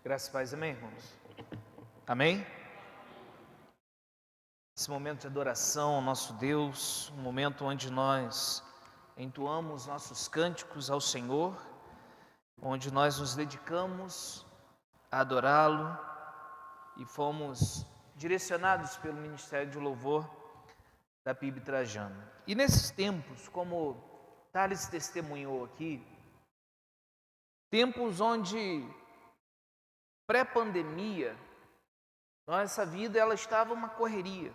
Graças e paz, amém, irmãos? Amém? Esse momento de adoração ao nosso Deus, um momento onde nós entoamos nossos cânticos ao Senhor, onde nós nos dedicamos a adorá-lo e fomos direcionados pelo Ministério de Louvor da PIB Trajano. E nesses tempos, como Thales testemunhou aqui, tempos onde pré-pandemia, nossa vida ela estava uma correria.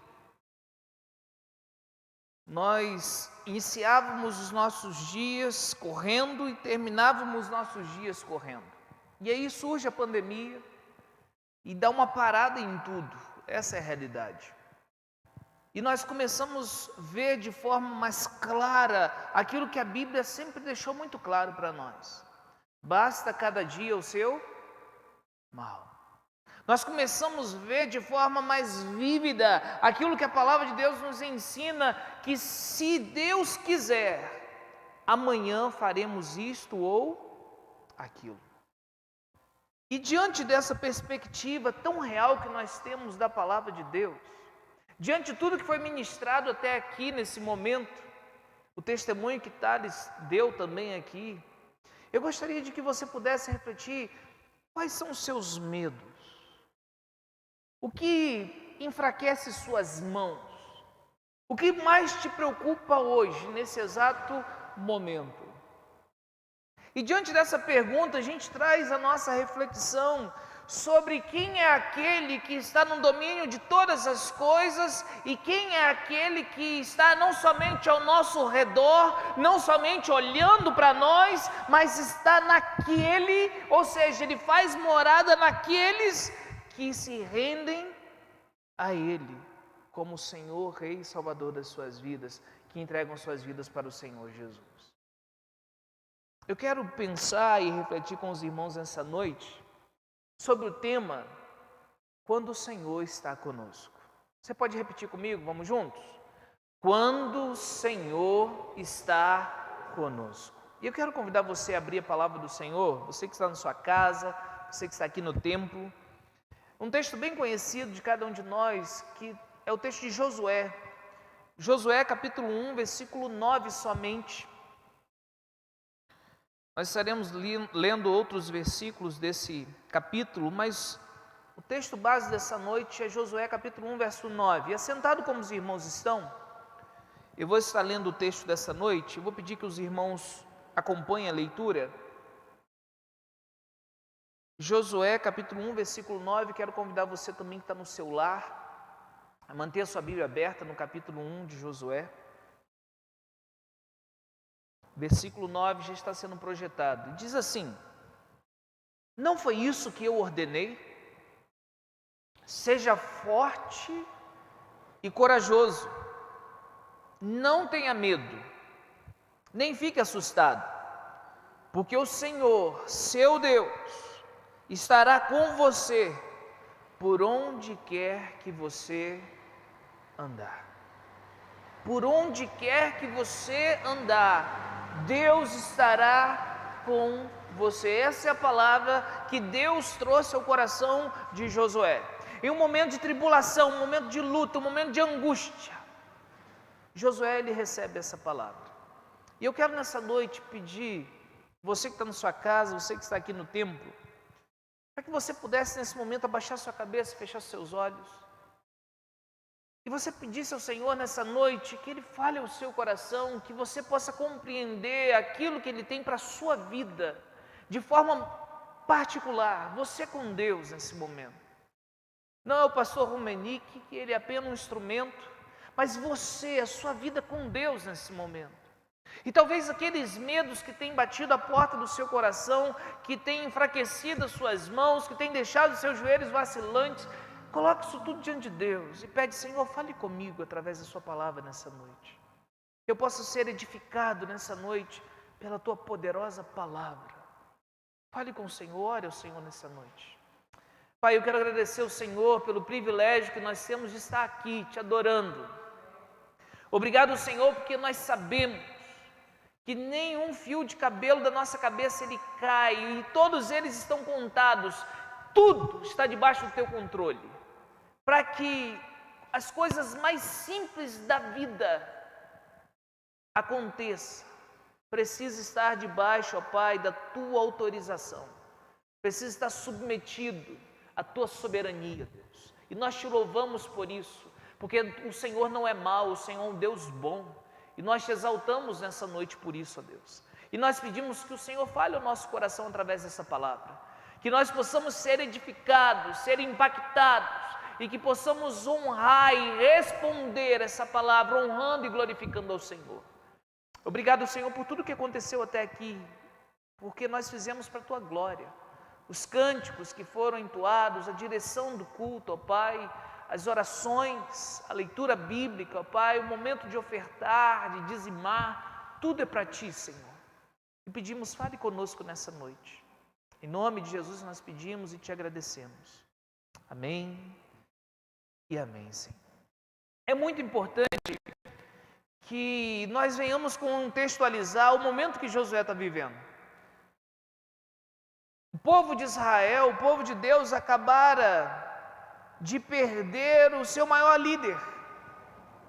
Nós iniciávamos os nossos dias correndo e terminávamos nossos dias correndo. E aí surge a pandemia e dá uma parada em tudo. Essa é a realidade. E nós começamos a ver de forma mais clara aquilo que a Bíblia sempre deixou muito claro para nós. Basta cada dia o seu mal. Nós começamos a ver de forma mais vívida aquilo que a palavra de Deus nos ensina, que se Deus quiser, amanhã faremos isto ou aquilo. E diante dessa perspectiva tão real que nós temos da palavra de Deus, diante de tudo que foi ministrado até aqui nesse momento, o testemunho que Thales deu também aqui, eu gostaria de que você pudesse refletir quais são os seus medos. O que enfraquece suas mãos? O que mais te preocupa hoje, nesse exato momento? E diante dessa pergunta, a gente traz a nossa reflexão sobre quem é aquele que está no domínio de todas as coisas e quem é aquele que está não somente ao nosso redor, não somente olhando para nós, mas está naquele, ou seja, ele faz morada naqueles que se rendem a Ele como Senhor, Rei e Salvador das suas vidas, que entregam suas vidas para o Senhor Jesus. Eu quero pensar e refletir com os irmãos nessa noite sobre o tema, quando o Senhor está conosco. Você pode repetir comigo? Vamos juntos? Quando o Senhor está conosco. E eu quero convidar você a abrir a palavra do Senhor, você que está na sua casa, você que está aqui no templo. Um texto bem conhecido de cada um de nós, que é o texto de Josué. Josué capítulo 1, versículo 9 somente. Nós estaremos lendo outros versículos desse capítulo, mas o texto base dessa noite é Josué capítulo 1, verso 9. E assentado como os irmãos estão, eu vou estar lendo o texto dessa noite, eu vou pedir que os irmãos acompanhem a leitura. Josué capítulo 1, versículo 9, quero convidar você também que está no seu lar, a manter a sua Bíblia aberta no capítulo 1 de Josué. Versículo 9 já está sendo projetado, e diz assim: não foi isso que eu ordenei? Seja forte e corajoso, não tenha medo, nem fique assustado, porque o Senhor, seu Deus, estará com você por onde quer que você andar. Por onde quer que você andar, Deus estará com você. Essa é a palavra que Deus trouxe ao coração de Josué. Em um momento de tribulação, um momento de luta, um momento de angústia, Josué ele recebe essa palavra. E eu quero nessa noite pedir, você que está na sua casa, você que está aqui no templo, para que você pudesse nesse momento abaixar sua cabeça, fechar seus olhos, e você pedisse ao Senhor nessa noite que Ele fale ao seu coração, que você possa compreender aquilo que Ele tem para a sua vida, de forma particular, você com Deus nesse momento. Não é o pastor Rumenique, que ele é apenas um instrumento, mas você, a sua vida com Deus nesse momento. E talvez aqueles medos que têm batido a porta do seu coração, que têm enfraquecido as suas mãos, que têm deixado os seus joelhos vacilantes, coloque isso tudo diante de Deus e pede: Senhor, fale comigo através da sua palavra nessa noite. Que eu possa ser edificado nessa noite pela tua poderosa palavra. Fale com o Senhor, ore ao Senhor nessa noite. Pai, eu quero agradecer ao Senhor pelo privilégio que nós temos de estar aqui te adorando. Obrigado, Senhor, porque nós sabemos que nenhum fio de cabelo da nossa cabeça ele cai, e todos eles estão contados tudo está debaixo do teu controle, para que as coisas mais simples da vida aconteçam. Precisa estar debaixo, ó Pai, da tua autorização, precisa estar submetido à tua soberania, Deus. E nós te louvamos por isso, porque o Senhor não é mau, o Senhor é um Deus bom. E nós te exaltamos nessa noite por isso, ó Deus. E nós pedimos que o Senhor fale ao nosso coração através dessa palavra, que nós possamos ser edificados, ser impactados, e que possamos honrar e responder essa palavra, honrando e glorificando ao Senhor. Obrigado, Senhor, por tudo que aconteceu até aqui, porque nós fizemos para a tua glória. Os cânticos que foram entoados, a direção do culto, ó Pai, as orações, a leitura bíblica, ó Pai, o momento de ofertar, de dizimar, tudo é para ti, Senhor. E pedimos, fale conosco nessa noite. Em nome de Jesus nós pedimos e te agradecemos. Amém e amém, Senhor. É muito importante que nós venhamos contextualizar o momento que Josué está vivendo. O povo de Israel, o povo de Deus, acabara de perder o seu maior líder,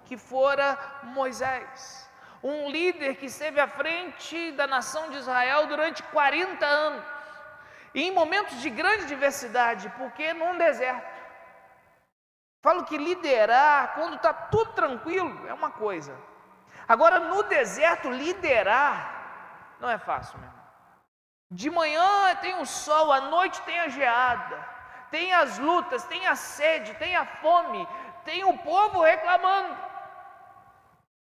que fora Moisés. Um líder que esteve à frente da nação de Israel durante 40 anos, e em momentos de grande diversidade, porque num deserto. Falo que liderar, quando está tudo tranquilo, é uma coisa. Agora, no deserto, liderar não é fácil, meu irmão. De manhã tem o sol, à noite tem a geada, tem as lutas, tem a sede, tem a fome, tem o povo reclamando.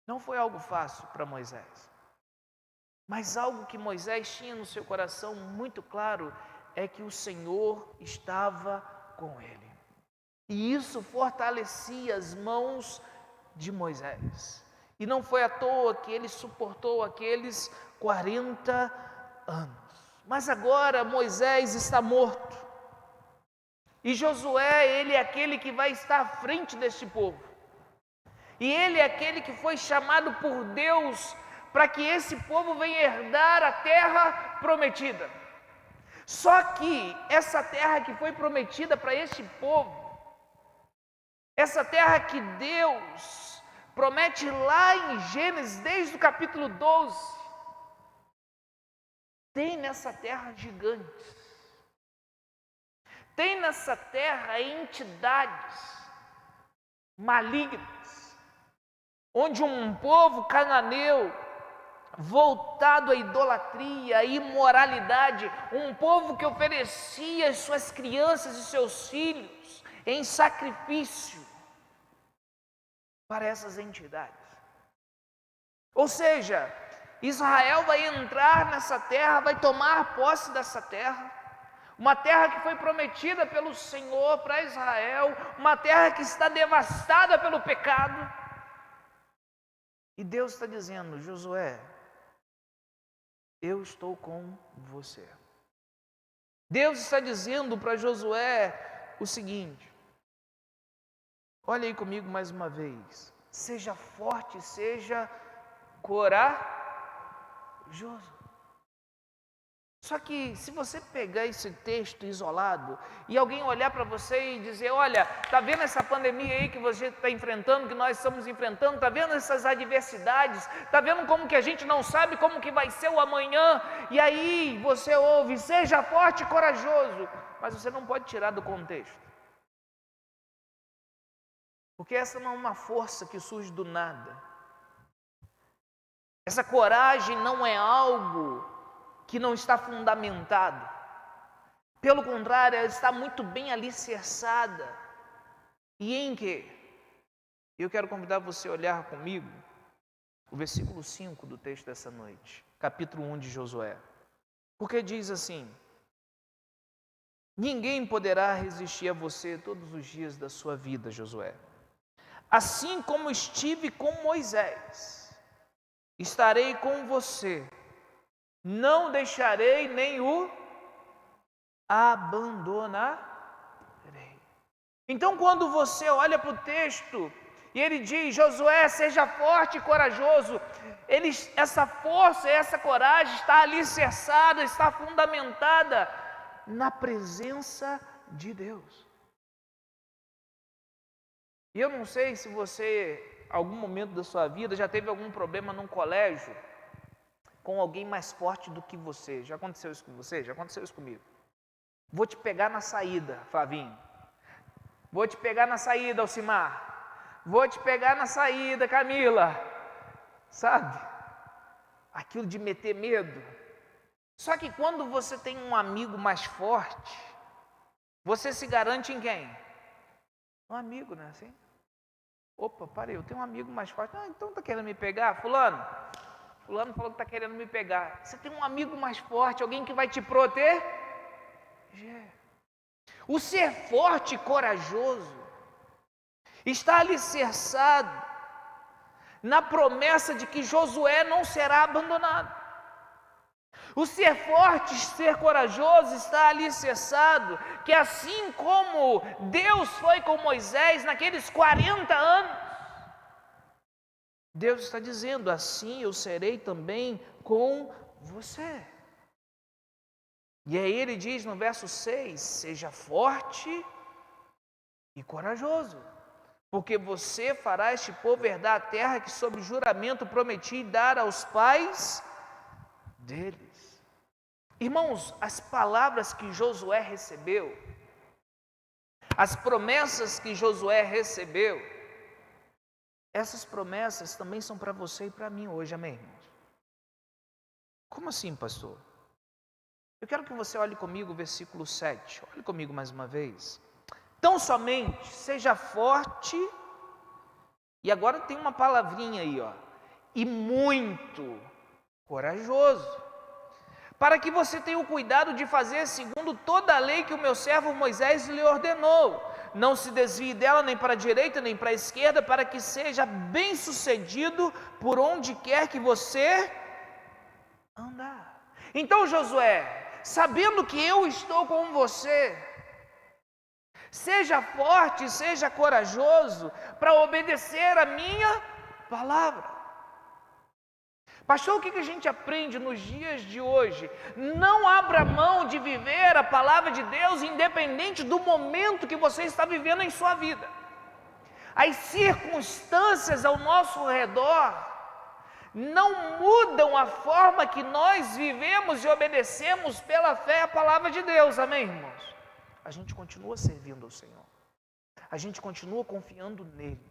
Não foi algo fácil para Moisés. Mas algo que Moisés tinha no seu coração muito claro é que o Senhor estava com ele. E isso fortalecia as mãos de Moisés. E não foi à toa que ele suportou aqueles 40 anos. Mas agora Moisés está morto. E Josué, ele é aquele que vai estar à frente deste povo. E ele é aquele que foi chamado por Deus para que esse povo venha herdar a terra prometida. Só que essa terra que foi prometida para este povo, essa terra que Deus promete lá em Gênesis, desde o capítulo 12, tem nessa terra gigantes, tem nessa terra entidades malignas, onde um povo cananeu, voltado à idolatria, à imoralidade, um povo que oferecia as suas crianças e seus filhos em sacrifício para essas entidades. Ou seja, Israel vai entrar nessa terra, vai tomar posse dessa terra, uma terra que foi prometida pelo Senhor para Israel, uma terra que está devastada pelo pecado. E Deus está dizendo: Josué, eu estou com você. Deus está dizendo para Josué o seguinte: olha aí comigo mais uma vez. Seja forte, seja corajoso. Só que se você pegar esse texto isolado e alguém olhar para você e dizer: olha, está vendo essa pandemia aí que você está enfrentando, que nós estamos enfrentando, está vendo essas adversidades, está vendo como que a gente não sabe como que vai ser o amanhã, e aí você ouve: seja forte e corajoso, mas você não pode tirar do contexto. Porque essa não é uma força que surge do nada. Essa coragem não é algo que não está fundamentado. Pelo contrário, ela está muito bem alicerçada. E em quê? Eu quero convidar você a olhar comigo o versículo 5 do texto dessa noite, capítulo 1 de Josué. Porque diz assim: ninguém poderá resistir a você todos os dias da sua vida, Josué. Assim como estive com Moisés, estarei com você, não deixarei nem o abandonarei. Então, quando você olha para o texto e ele diz: Josué, seja forte e corajoso, essa força, essa coragem está alicerçada, está fundamentada na presença de Deus. E eu não sei se você, algum momento da sua vida, já teve algum problema num colégio com alguém mais forte do que você. Já aconteceu isso com você? Já aconteceu isso comigo. Vou te pegar na saída, Flavinho. Vou te pegar na saída, Alcimar. Vou te pegar na saída, Camila. Sabe? Aquilo de meter medo. Só que quando você tem um amigo mais forte, você se garante em quem? Um amigo, não é assim? Opa, parei, eu tenho um amigo mais forte. Ah, então tá querendo me pegar? Fulano falou que tá querendo me pegar. Você tem um amigo mais forte, alguém que vai te proteger. O ser forte e corajoso está alicerçado na promessa de que Josué não será abandonado. O ser forte e ser corajoso está alicerçado que assim como Deus foi com Moisés naqueles 40 anos, Deus está dizendo, assim eu serei também com você. E aí ele diz no verso 6, seja forte e corajoso, porque você fará este povo herdar a terra que sob juramento prometi dar aos pais deles. Irmãos, as palavras que Josué recebeu, as promessas que Josué recebeu, essas promessas também são para você e para mim hoje, amém, irmãos? Como assim, pastor? Eu quero que você olhe comigo o versículo 7, olhe comigo mais uma vez. Tão somente seja forte, e agora tem uma palavrinha aí, ó, e muito corajoso, para que você tenha o cuidado de fazer segundo toda a lei que o meu servo Moisés lhe ordenou. Não se desvie dela nem para a direita nem para a esquerda, para que seja bem sucedido por onde quer que você andar. Então Josué, sabendo que eu estou com você, seja forte, seja corajoso para obedecer a minha palavra. Pastor, o que a gente aprende nos dias de hoje? Não abra mão de viver a palavra de Deus independente do momento que você está vivendo em sua vida. As circunstâncias ao nosso redor não mudam a forma que nós vivemos e obedecemos pela fé à palavra de Deus, amém, irmãos? A gente continua servindo ao Senhor, a gente continua confiando nele,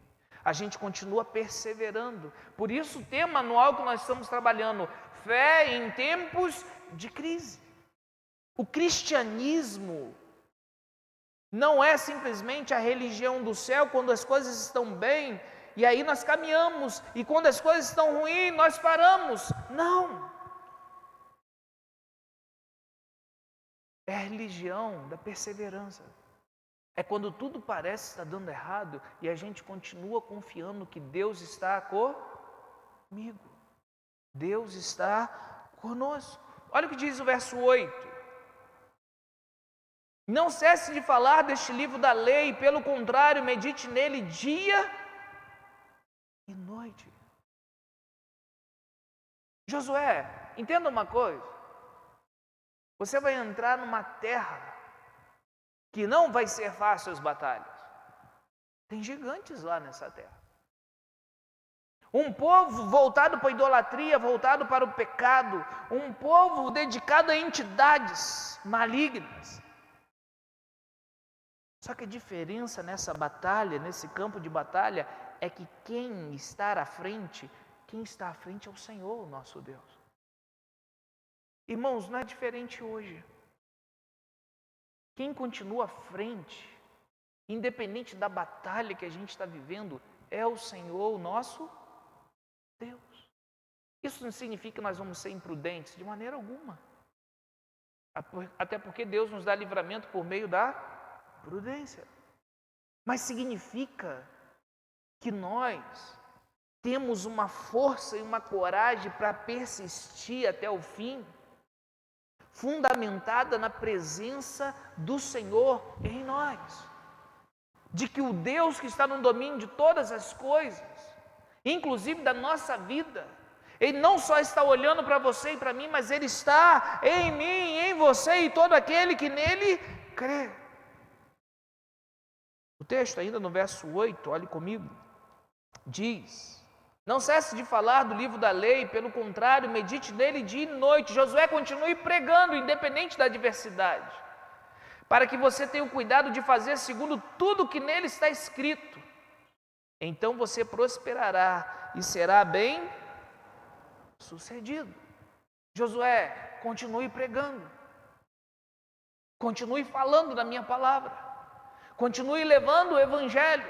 a gente continua perseverando. Por isso o tema anual que nós estamos trabalhando, fé em tempos de crise. O cristianismo não é simplesmente a religião do céu quando as coisas estão bem, e aí nós caminhamos, e quando as coisas estão ruins, nós paramos. Não. É a religião da perseverança. É quando tudo parece estar dando errado e a gente continua confiando que Deus está comigo. Deus está conosco. Olha o que diz o verso 8. Não cesse de falar deste livro da lei, pelo contrário, medite nele dia e noite. Josué, entenda uma coisa. Você vai entrar numa terra que não vai ser fácil as batalhas. Tem gigantes lá nessa terra. Um povo voltado para a idolatria, voltado para o pecado, um povo dedicado a entidades malignas. Só que a diferença nessa batalha, nesse campo de batalha, é que quem está à frente é o Senhor, nosso Deus. Irmãos, não é diferente hoje. Quem continua à frente, independente da batalha que a gente está vivendo, é o Senhor, o nosso Deus. Isso não significa que nós vamos ser imprudentes, de maneira alguma. Até porque Deus nos dá livramento por meio da prudência. Mas significa que nós temos uma força e uma coragem para persistir até o fim, fundamentada na presença do Senhor em nós, de que o Deus que está no domínio de todas as coisas, inclusive da nossa vida, Ele não só está olhando para você e para mim, mas Ele está em mim, em você e todo aquele que nele crê. O texto ainda no verso 8, olhe comigo, diz: não cesse de falar do livro da lei, pelo contrário, medite nele dia e noite. Josué continue pregando, independente da adversidade, para que você tenha o cuidado de fazer segundo tudo que nele está escrito. Então você prosperará e será bem sucedido. Josué, continue pregando, continue falando da minha palavra, continue levando o evangelho,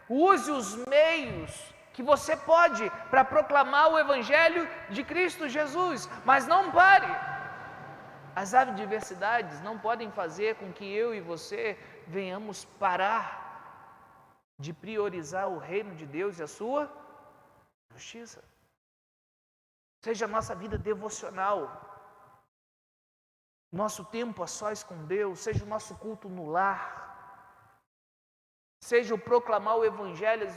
use os meios que você pode para proclamar o evangelho de Cristo Jesus, mas não pare. As adversidades não podem fazer com que eu e você venhamos parar de priorizar o reino de Deus e a sua justiça. Seja a nossa vida devocional, nosso tempo a sós com Deus, seja o nosso culto no lar, seja o proclamar o evangelho.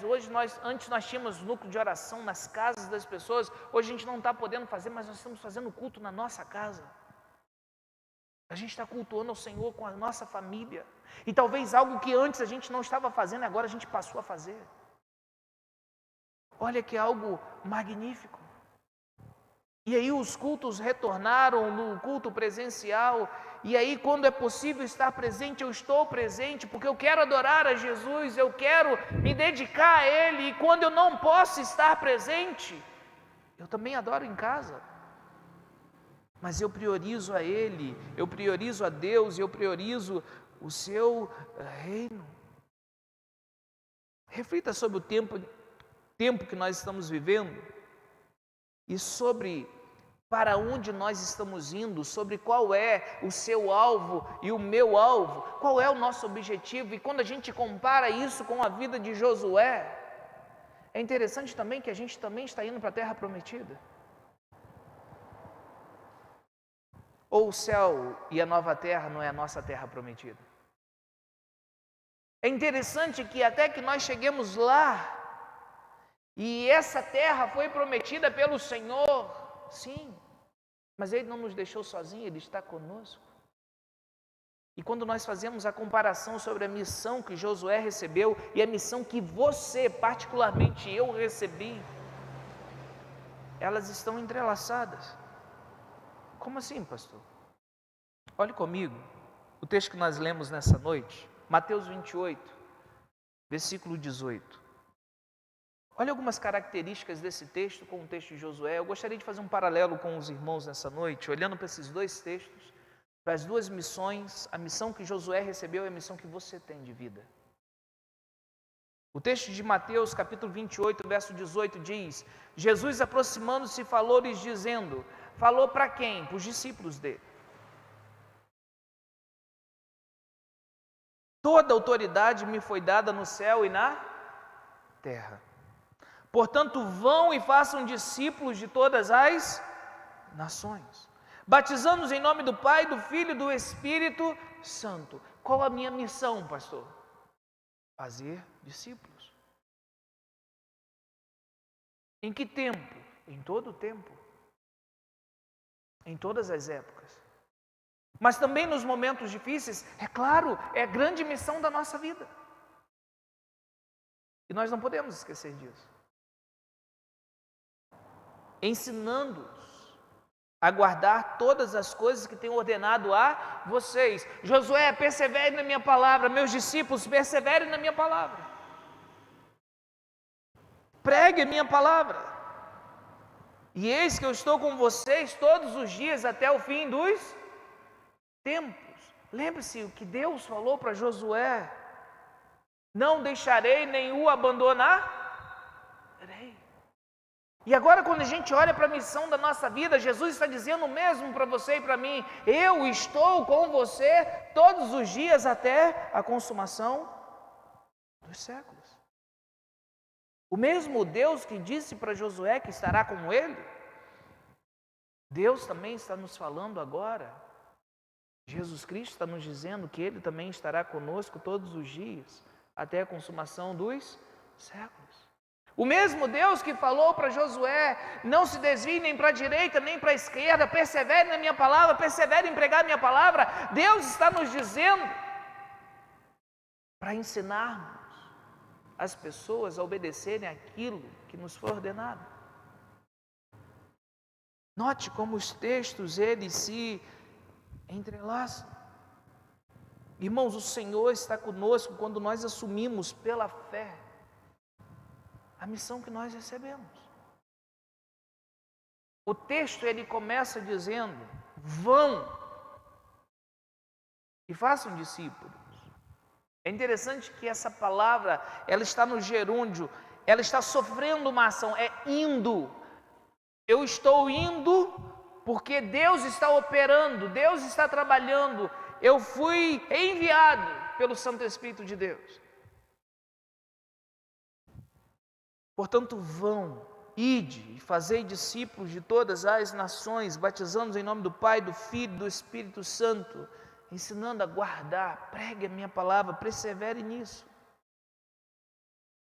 Antes nós tínhamos núcleo de oração nas casas das pessoas, hoje a gente não está podendo fazer, mas nós estamos fazendo culto na nossa casa. A gente está cultuando ao Senhor com a nossa família. E talvez algo que antes a gente não estava fazendo, agora a gente passou a fazer. Olha que algo magnífico. E aí os cultos retornaram no culto presencial. E aí quando é possível estar presente, eu estou presente, porque eu quero adorar a Jesus, eu quero me dedicar a Ele. E quando eu não posso estar presente, eu também adoro em casa. Mas eu priorizo a Ele, eu priorizo a Deus, eu priorizo o seu reino. Reflita sobre o tempo que nós estamos vivendo e sobre para onde nós estamos indo, sobre qual é o seu alvo e o meu alvo, qual é o nosso objetivo. E quando a gente compara isso com a vida de Josué, é interessante também que a gente também está indo para a terra prometida. Ou o céu e a nova terra não é a nossa terra prometida? É interessante que até que nós cheguemos lá, e essa terra foi prometida pelo Senhor, sim, mas Ele não nos deixou sozinhos, Ele está conosco. E quando nós fazemos a comparação sobre a missão que Josué recebeu e a missão que você, particularmente eu, recebi, elas estão entrelaçadas. Como assim, pastor? Olhe comigo, o texto que nós lemos nessa noite, Mateus 28, versículo 18. Olha algumas características desse texto com o texto de Josué. Eu gostaria de fazer um paralelo com os irmãos nessa noite, olhando para esses dois textos, para as duas missões. A missão que Josué recebeu é a missão que você tem de vida. O texto de Mateus, capítulo 28, verso 18, diz: Jesus, aproximando-se, falou-lhes dizendo, falou para quem? Para os discípulos dele. Toda autoridade me foi dada no céu e na terra. Portanto, vão e façam discípulos de todas as nações, batizando-os em nome do Pai, do Filho e do Espírito Santo. Qual a minha missão, pastor? Fazer discípulos. Em que tempo? Em todo o tempo. Em todas as épocas. Mas também nos momentos difíceis, é claro, é a grande missão da nossa vida. E nós não podemos esquecer disso. Ensinando-os a guardar todas as coisas que tenho ordenado a vocês. Josué, persevere na minha palavra. Meus discípulos, perseverem na minha palavra. Pregue a minha palavra. E eis que eu estou com vocês todos os dias até o fim dos tempos. Lembre-se o que Deus falou para Josué: não deixarei nem o abandonarei. E agora, quando a gente olha para a missão da nossa vida, Jesus está dizendo o mesmo para você e para mim: eu estou com você todos os dias até a consumação dos séculos. O mesmo Deus que disse para Josué que estará com ele, Deus também está nos falando agora. Jesus Cristo está nos dizendo que Ele também estará conosco todos os dias, até a consumação dos séculos. O mesmo Deus que falou para Josué: não se desvie nem para a direita nem para a esquerda, persevere na minha palavra, persevere em pregar a minha palavra. Deus está nos dizendo para ensinarmos as pessoas a obedecerem aquilo que nos foi ordenado. Note como os textos, eles se entrelaçam. Irmãos, o Senhor está conosco quando nós assumimos pela fé a missão que nós recebemos. O texto, ele começa dizendo: vão e façam discípulos. É interessante que essa palavra, ela está no gerúndio, ela está sofrendo uma ação, é indo. Eu estou indo porque Deus está operando, Deus está trabalhando. Eu fui enviado pelo Santo Espírito de Deus. Portanto, vão, ide e fazei discípulos de todas as nações, batizando-os em nome do Pai, do Filho e do Espírito Santo, ensinando a guardar, pregue a minha palavra, persevere nisso.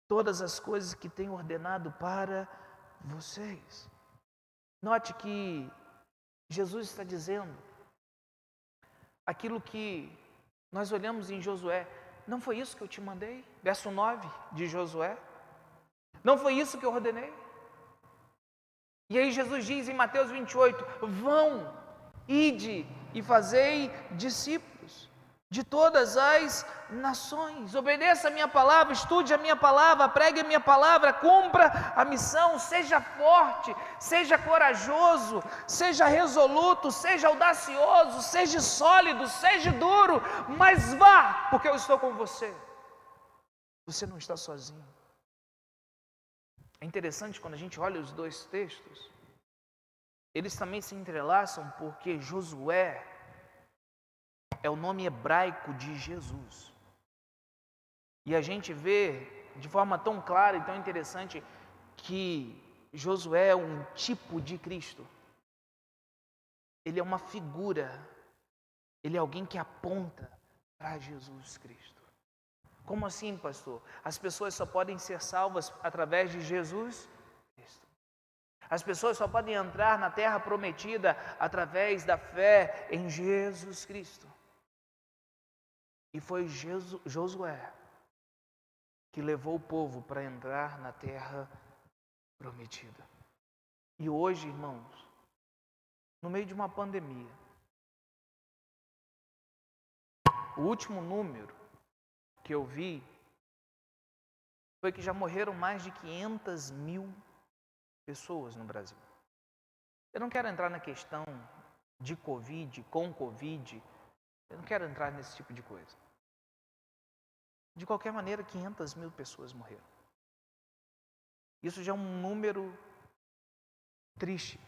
Todas as coisas que tenho ordenado para vocês. Note que Jesus está dizendo aquilo que nós olhamos em Josué. Não foi isso que eu te mandei? Verso 9 de Josué. Não foi isso que eu ordenei? E aí Jesus diz em Mateus 28, vão, ide e fazei discípulos de todas as nações. Obedeça a minha palavra, estude a minha palavra, pregue a minha palavra, cumpra a missão, seja forte, seja corajoso, seja resoluto, seja audacioso, seja sólido, seja duro, mas vá, porque eu estou com você. Você não está sozinho. É interessante quando a gente olha os dois textos, eles também se entrelaçam porque Josué é o nome hebraico de Jesus. E a gente vê de forma tão clara e tão interessante que Josué é um tipo de Cristo. Ele é uma figura, ele é alguém que aponta para Jesus Cristo. Como assim, pastor? As pessoas só podem ser salvas através de Jesus Cristo. As pessoas só podem entrar na terra prometida através da fé em Jesus Cristo. E foi Josué que levou o povo para entrar na terra prometida. E hoje, irmãos, no meio de uma pandemia, o último número que eu vi foi que já morreram mais de 500 mil pessoas no Brasil. Eu não quero entrar na questão de Covid, com Covid, eu não quero entrar nesse tipo de coisa. De qualquer maneira, 500 mil pessoas morreram. Isso já é um número triste.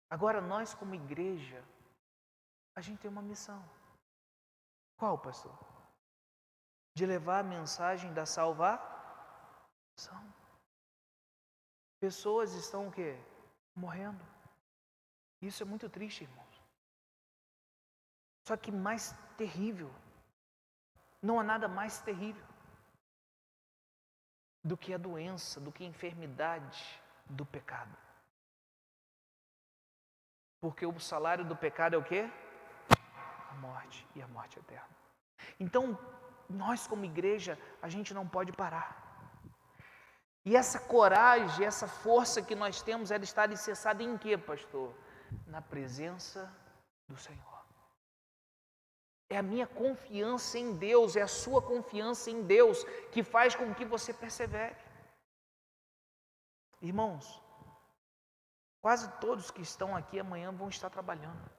Agora, nós como igreja, a gente tem uma missão. Qual, pastor? De levar a mensagem da salvação. Pessoas estão o quê? Morrendo. Isso é muito triste, irmãos. Só que mais terrível, não há nada mais terrível do que a doença, do que a enfermidade do pecado. Porque o salário do pecado é o quê? A morte, e a morte eterna. Então, nós como igreja, a gente não pode parar. E essa coragem, essa força que nós temos, ela está alicerçada em quê, pastor? Na presença do Senhor. É a minha confiança em Deus, é a sua confiança em Deus que faz com que você persevere. Irmãos, quase todos que estão aqui amanhã vão estar trabalhando.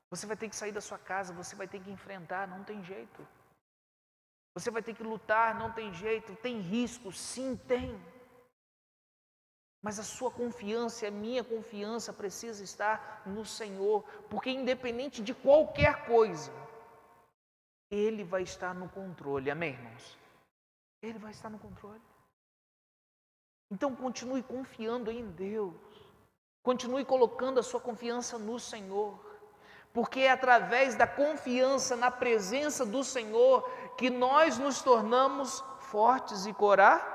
Você vai ter que sair da sua casa, você vai ter que enfrentar, não tem jeito. Você vai ter que lutar, não tem jeito. Tem risco, sim, tem. Mas a sua confiança e a minha confiança precisa estar no Senhor, porque independente de qualquer coisa, Ele vai estar no controle, amém, irmãos? Ele vai estar no controle. Então continue confiando em Deus, continue colocando a sua confiança no Senhor, porque é através da confiança na presença do Senhor que nós nos tornamos fortes e corajosos.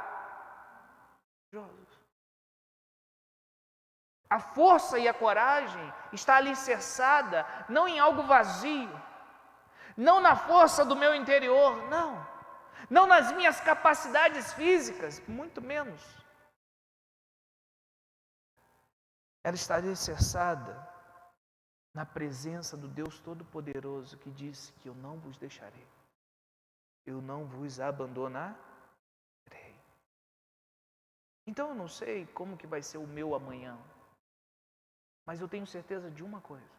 A força e a coragem está alicerçada não em algo vazio, não na força do meu interior, não nas minhas capacidades físicas, muito menos. Ela está alicerçada na presença do Deus Todo-Poderoso, que disse que eu não vos deixarei, eu não vos abandonarei. Então eu não sei como que vai ser o meu amanhã, mas eu tenho certeza de uma coisa: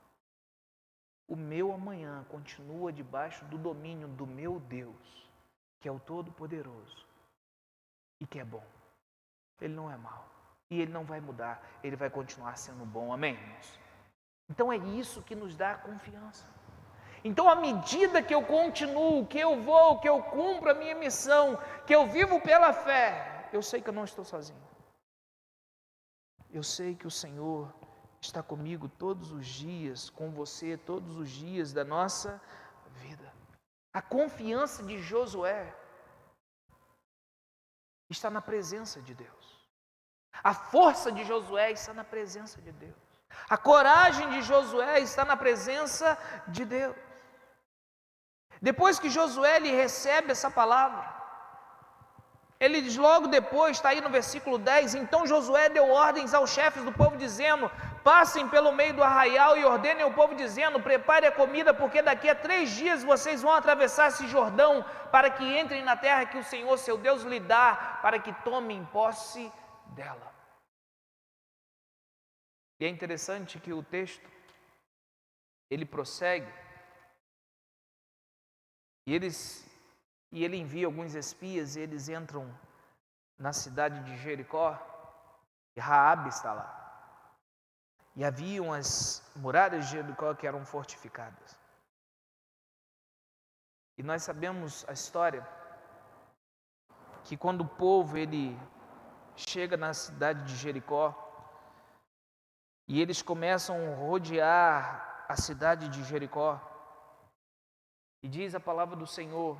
o meu amanhã continua debaixo do domínio do meu Deus, que é o Todo-Poderoso e que é bom. Ele não é mau e Ele não vai mudar, Ele vai continuar sendo bom, amém, irmãos? Então é isso que nos dá confiança. Então, à medida que eu continuo, que eu vou, que eu cumpro a minha missão, que eu vivo pela fé, eu sei que eu não estou sozinho. Eu sei que o Senhor está comigo todos os dias, com você todos os dias da nossa vida. A confiança de Josué está na presença de Deus. A força de Josué está na presença de Deus. A coragem de Josué está na presença de Deus. Depois que Josué lhe recebe essa palavra, ele diz logo depois, está aí no versículo 10, então Josué deu ordens aos chefes do povo dizendo: passem pelo meio do arraial e ordenem ao povo dizendo: prepare a comida, porque daqui a 3 dias vocês vão atravessar esse Jordão, para que entrem na terra que o Senhor seu Deus lhe dá, para que tomem posse dela. E é interessante que o texto, ele prossegue, e ele envia alguns espias, e eles entram na cidade de Jericó, e Raabe está lá. E haviam as muralhas de Jericó que eram fortificadas. E nós sabemos a história, que quando o povo ele chega na cidade de Jericó, e eles começam a rodear a cidade de Jericó, e diz a palavra do Senhor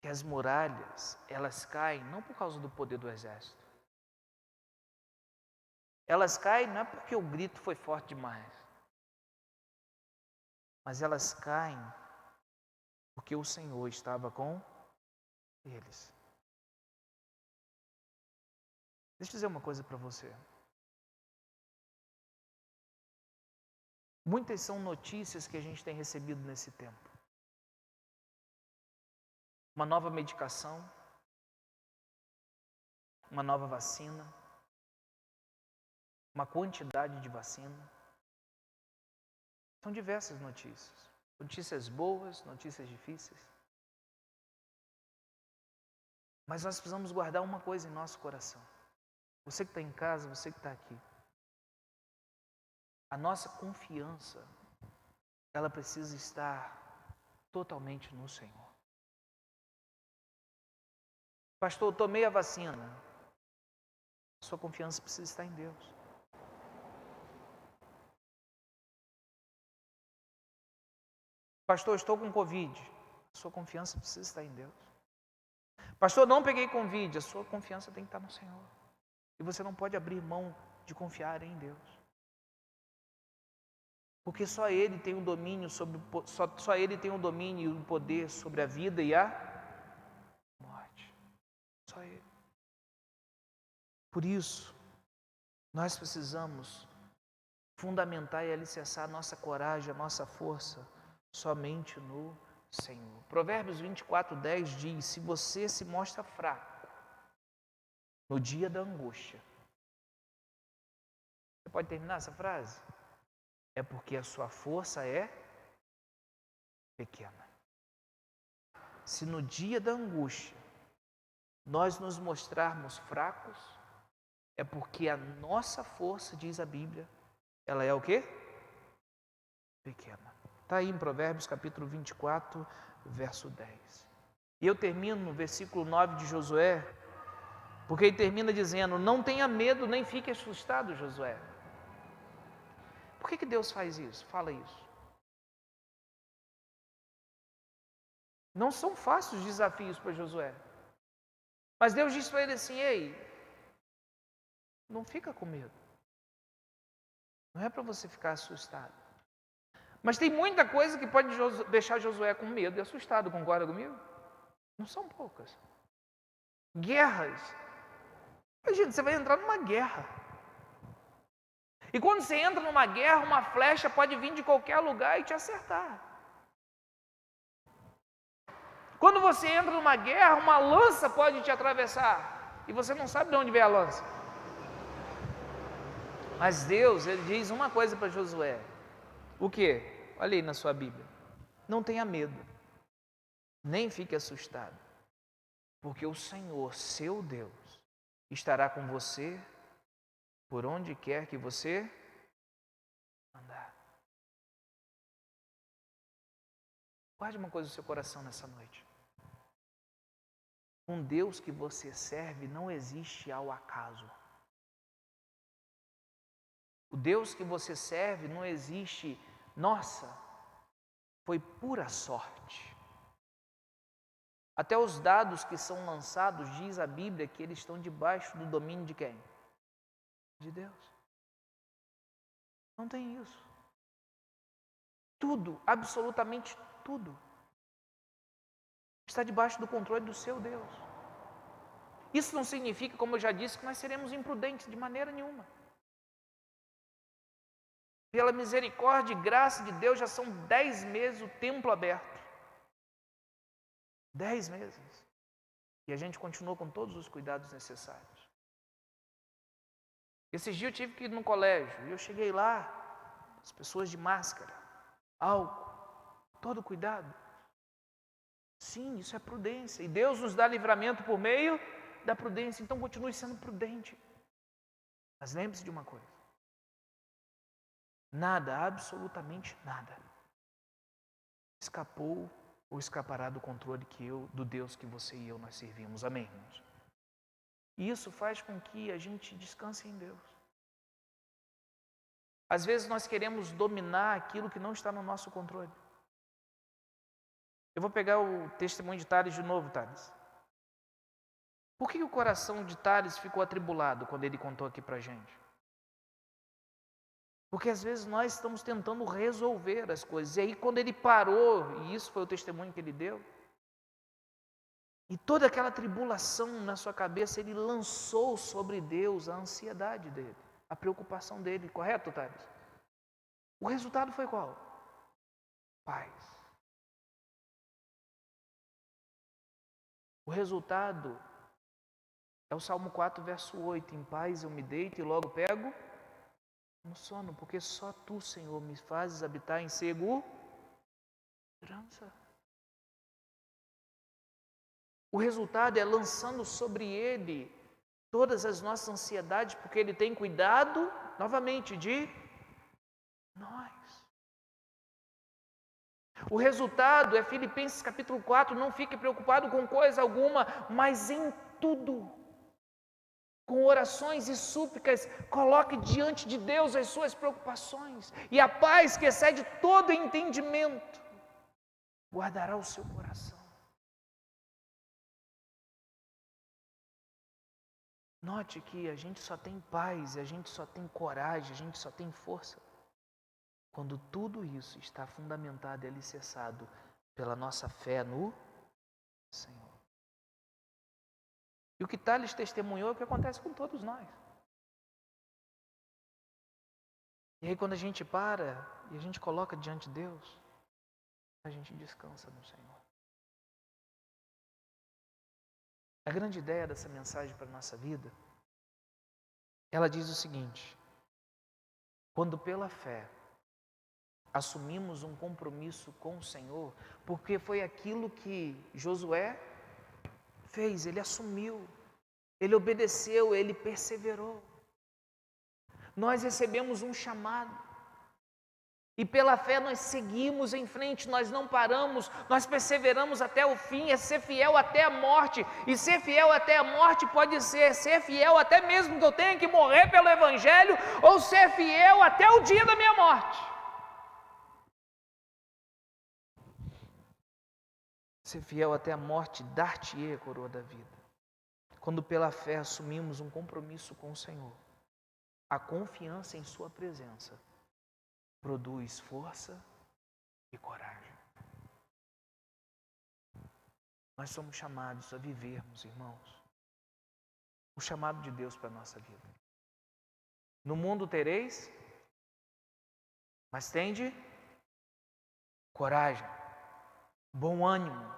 que as muralhas, elas caem não por causa do poder do exército. Elas caem não é porque o grito foi forte demais, mas elas caem porque o Senhor estava com eles. Deixa eu dizer uma coisa para você. Muitas são notícias que a gente tem recebido nesse tempo. Uma nova medicação, uma nova vacina, uma quantidade de vacina. São diversas notícias. Notícias boas, notícias difíceis. Mas nós precisamos guardar uma coisa em nosso coração. Você que está em casa, você que está aqui. A nossa confiança, ela precisa estar totalmente no Senhor. Pastor, eu tomei a vacina. Sua confiança precisa estar em Deus. Pastor, estou com Covid. Sua confiança precisa estar em Deus. Pastor, não peguei Covid. A sua confiança tem que estar no Senhor. E você não pode abrir mão de confiar em Deus. Porque só Ele tem o domínio sobre só Ele tem o domínio e o poder sobre a vida e a morte. Só Ele. Por isso, nós precisamos fundamentar e alicerçar a nossa coragem, a nossa força, somente no Senhor. Provérbios 24:10 diz: se você se mostra fraco no dia da angústia, você pode terminar essa frase? É porque a sua força é pequena. Se no dia da angústia nós nos mostrarmos fracos, é porque a nossa força, diz a Bíblia, ela é o quê? Pequena. Está aí em Provérbios capítulo 24, verso 10. E eu termino no versículo 9 de Josué, porque ele termina dizendo: não tenha medo nem fique assustado, Josué. Por que Deus faz isso? Fala isso. Não são fáceis os desafios para Josué. Mas Deus diz para ele assim: ei, não fica com medo. Não é para você ficar assustado. Mas tem muita coisa que pode deixar Josué com medo e assustado, concorda comigo? Não são poucas. Guerras. Imagina, você vai entrar numa guerra. E quando você entra numa guerra, uma flecha pode vir de qualquer lugar e te acertar. Quando você entra numa guerra, uma lança pode te atravessar. E você não sabe de onde vem a lança. Mas Deus, Ele diz uma coisa para Josué. O quê? Olha aí na sua Bíblia. Não tenha medo. Nem fique assustado. Porque o Senhor, seu Deus, estará com você por onde quer que você andar. Guarde uma coisa no seu coração nessa noite. Um Deus que você serve não existe ao acaso. O Deus que você serve não existe, nossa, foi pura sorte. Até os dados que são lançados, diz a Bíblia, que eles estão debaixo do domínio de quem? De Deus. Não tem isso. Tudo, absolutamente tudo, está debaixo do controle do seu Deus. Isso não significa, como eu já disse, que nós seremos imprudentes de maneira nenhuma. Pela misericórdia e graça de Deus, já são 10 meses o templo aberto. 10 meses. E a gente continuou com todos os cuidados necessários. Esses dias eu tive que ir no colégio, e eu cheguei lá, as pessoas de máscara, álcool, todo cuidado. Sim, isso é prudência. E Deus nos dá livramento por meio da prudência. Então continue sendo prudente. Mas lembre-se de uma coisa. Nada, absolutamente nada, escapou ou escapará do controle do Deus que você e eu nós servimos. Amém, irmãos? E isso faz com que a gente descanse em Deus. Às vezes nós queremos dominar aquilo que não está no nosso controle. Eu vou pegar o testemunho de Tales de novo, Tales. Por que o coração de Tales ficou atribulado quando ele contou aqui pra gente? Porque às vezes nós estamos tentando resolver as coisas. E aí quando ele parou, e isso foi o testemunho que ele deu, e toda aquela tribulação na sua cabeça, ele lançou sobre Deus a ansiedade dele, a preocupação dele. Correto, Thales? O resultado foi qual? Paz. O resultado é o Salmo 4, verso 8. Em paz eu me deito e logo pego no sono, porque só Tu, Senhor, me fazes habitar em segurança. O resultado é lançando sobre Ele todas as nossas ansiedades, porque Ele tem cuidado, novamente, de nós. O resultado é Filipenses capítulo 4, não fique preocupado com coisa alguma, mas em tudo, com orações e súplicas, coloque diante de Deus as suas preocupações, e a paz que excede todo entendimento, guardará o seu coração. Note que a gente só tem paz, a gente só tem coragem, a gente só tem força quando tudo isso está fundamentado e alicerçado pela nossa fé no Senhor. E o que Thales testemunhou é o que acontece com todos nós. E aí quando a gente para e a gente coloca diante de Deus, a gente descansa no Senhor. A grande ideia dessa mensagem para a nossa vida, ela diz o seguinte: quando pela fé assumimos um compromisso com o Senhor, porque foi aquilo que Josué fez, ele assumiu, ele obedeceu, ele perseverou. Nós recebemos um chamado. E pela fé nós seguimos em frente, nós não paramos, nós perseveramos até o fim, é ser fiel até a morte. E ser fiel até a morte pode ser fiel até mesmo que eu tenha que morrer pelo Evangelho, ou ser fiel até o dia da minha morte. Ser fiel até a morte, dar-te-ei a coroa da vida. Quando pela fé assumimos um compromisso com o Senhor, a confiança em Sua presença produz força e coragem. Nós somos chamados a vivermos, irmãos, o chamado de Deus para a nossa vida. No mundo tereis, mas tende coragem, bom ânimo,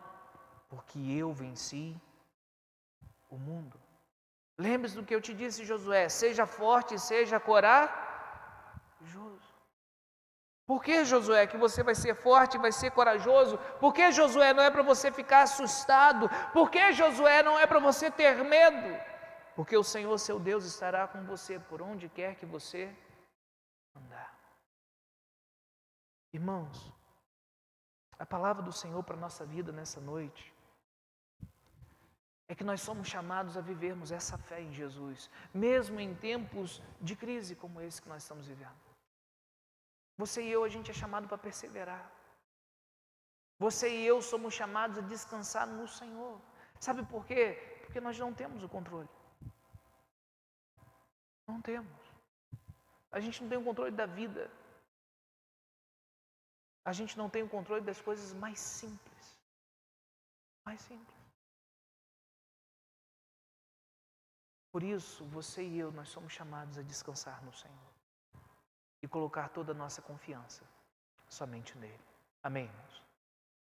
porque eu venci o mundo. Lembre-se do que eu te disse, Josué, seja forte e seja corajoso. Por que, Josué, que você vai ser forte e vai ser corajoso? Por que, Josué, não é para você ficar assustado? Por que, Josué, não é para você ter medo? Porque o Senhor, seu Deus, estará com você por onde quer que você andar. Irmãos, a palavra do Senhor para a nossa vida nessa noite é que nós somos chamados a vivermos essa fé em Jesus, mesmo em tempos de crise como esse que nós estamos vivendo. Você e eu, a gente é chamado para perseverar. Você e eu somos chamados a descansar no Senhor. Sabe por quê? Porque nós não temos o controle. Não temos. A gente não tem o controle da vida. A gente não tem o controle das coisas mais simples. Mais simples. Por isso, você e eu, nós somos chamados a descansar no Senhor e colocar toda a nossa confiança somente nele. Amém, irmãos?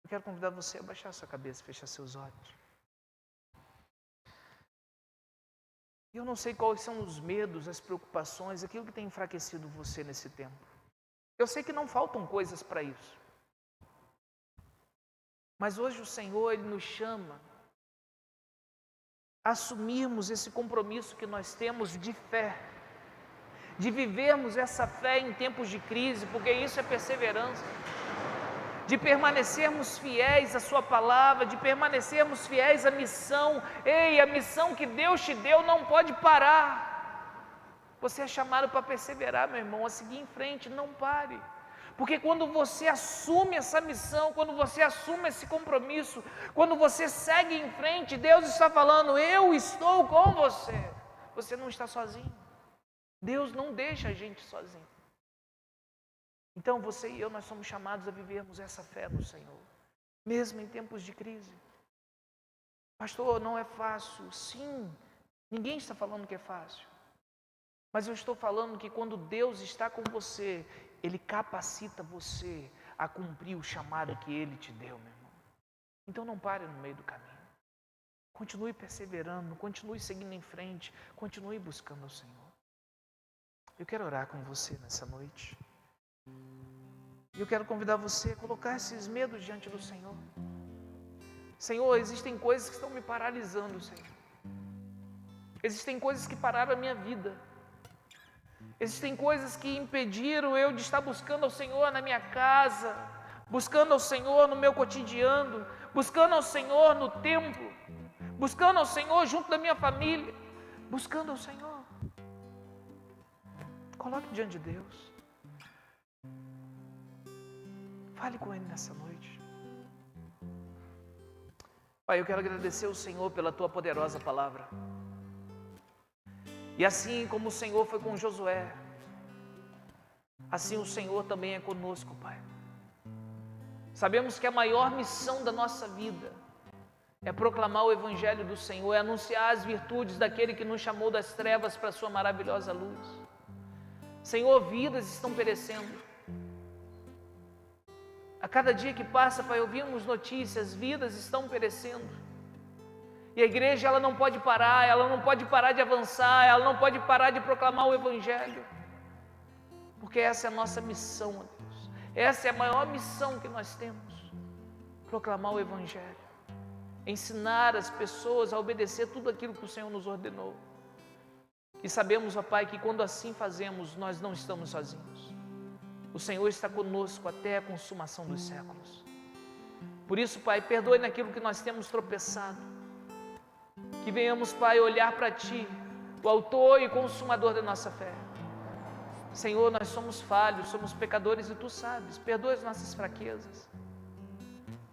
Eu quero convidar você a baixar sua cabeça, fechar seus olhos. Eu não sei quais são os medos, as preocupações, aquilo que tem enfraquecido você nesse tempo. Eu sei que não faltam coisas para isso. Mas hoje o Senhor, Ele nos chama a assumirmos esse compromisso que nós temos de fé, de vivermos essa fé em tempos de crise, porque isso é perseverança, de permanecermos fiéis à sua palavra, de permanecermos fiéis à missão. Ei, a missão que Deus te deu não pode parar. Você é chamado para perseverar, meu irmão, a seguir em frente, não pare. Porque quando você assume essa missão, quando você assume esse compromisso, quando você segue em frente, Deus está falando, eu estou com você. Você não está sozinho. Deus não deixa a gente sozinho. Então você e eu, nós somos chamados a vivermos essa fé no Senhor, mesmo em tempos de crise. Pastor, não é fácil. Sim, ninguém está falando que é fácil. Mas eu estou falando que quando Deus está com você, Ele capacita você a cumprir o chamado que Ele te deu, meu irmão. Então não pare no meio do caminho. Continue perseverando, continue seguindo em frente, continue buscando o Senhor. Eu quero orar com você nessa noite. E eu quero convidar você a colocar esses medos diante do Senhor. Senhor, existem coisas que estão me paralisando, Senhor. Existem coisas que pararam a minha vida. Existem coisas que impediram eu de estar buscando ao Senhor na minha casa, buscando ao Senhor no meu cotidiano, buscando ao Senhor no templo, buscando ao Senhor junto da minha família, buscando ao Senhor. Coloque diante de Deus. Fale com Ele nessa noite. Pai, eu quero agradecer ao Senhor pela Tua poderosa palavra. E assim como o Senhor foi com Josué, assim o Senhor também é conosco, Pai. Sabemos que a maior missão da nossa vida é proclamar o Evangelho do Senhor, é anunciar as virtudes daquele que nos chamou das trevas para a sua maravilhosa luz. Senhor, vidas estão perecendo. A cada dia que passa, Pai, ouvimos notícias, vidas estão perecendo. E a igreja, ela não pode parar, ela não pode parar de avançar, ela não pode parar de proclamar o Evangelho. Porque essa é a nossa missão, ó Deus. Essa é a maior missão que nós temos. Proclamar o Evangelho. Ensinar as pessoas a obedecer tudo aquilo que o Senhor nos ordenou. E sabemos, ó Pai, que quando assim fazemos, nós não estamos sozinhos. O Senhor está conosco até a consumação dos séculos. Por isso, Pai, perdoe naquilo que nós temos tropeçado. Que venhamos, Pai, olhar para Ti, o autor e consumador da nossa fé. Senhor, nós somos falhos, somos pecadores e Tu sabes. Perdoe as nossas fraquezas.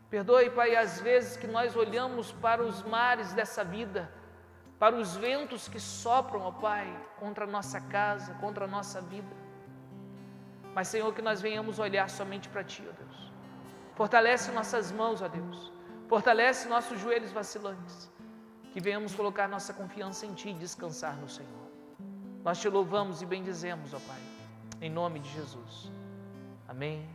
Perdoe, Pai, as vezes que nós olhamos para os mares dessa vida, para os ventos que sopram, ó Pai, contra a nossa casa, contra a nossa vida. Mas, Senhor, que nós venhamos olhar somente para Ti, ó Deus. Fortalece nossas mãos, ó Deus. Fortalece nossos joelhos vacilantes. Que venhamos colocar nossa confiança em Ti e descansar no Senhor. Nós Te louvamos e bendizemos, ó Pai, em nome de Jesus. Amém.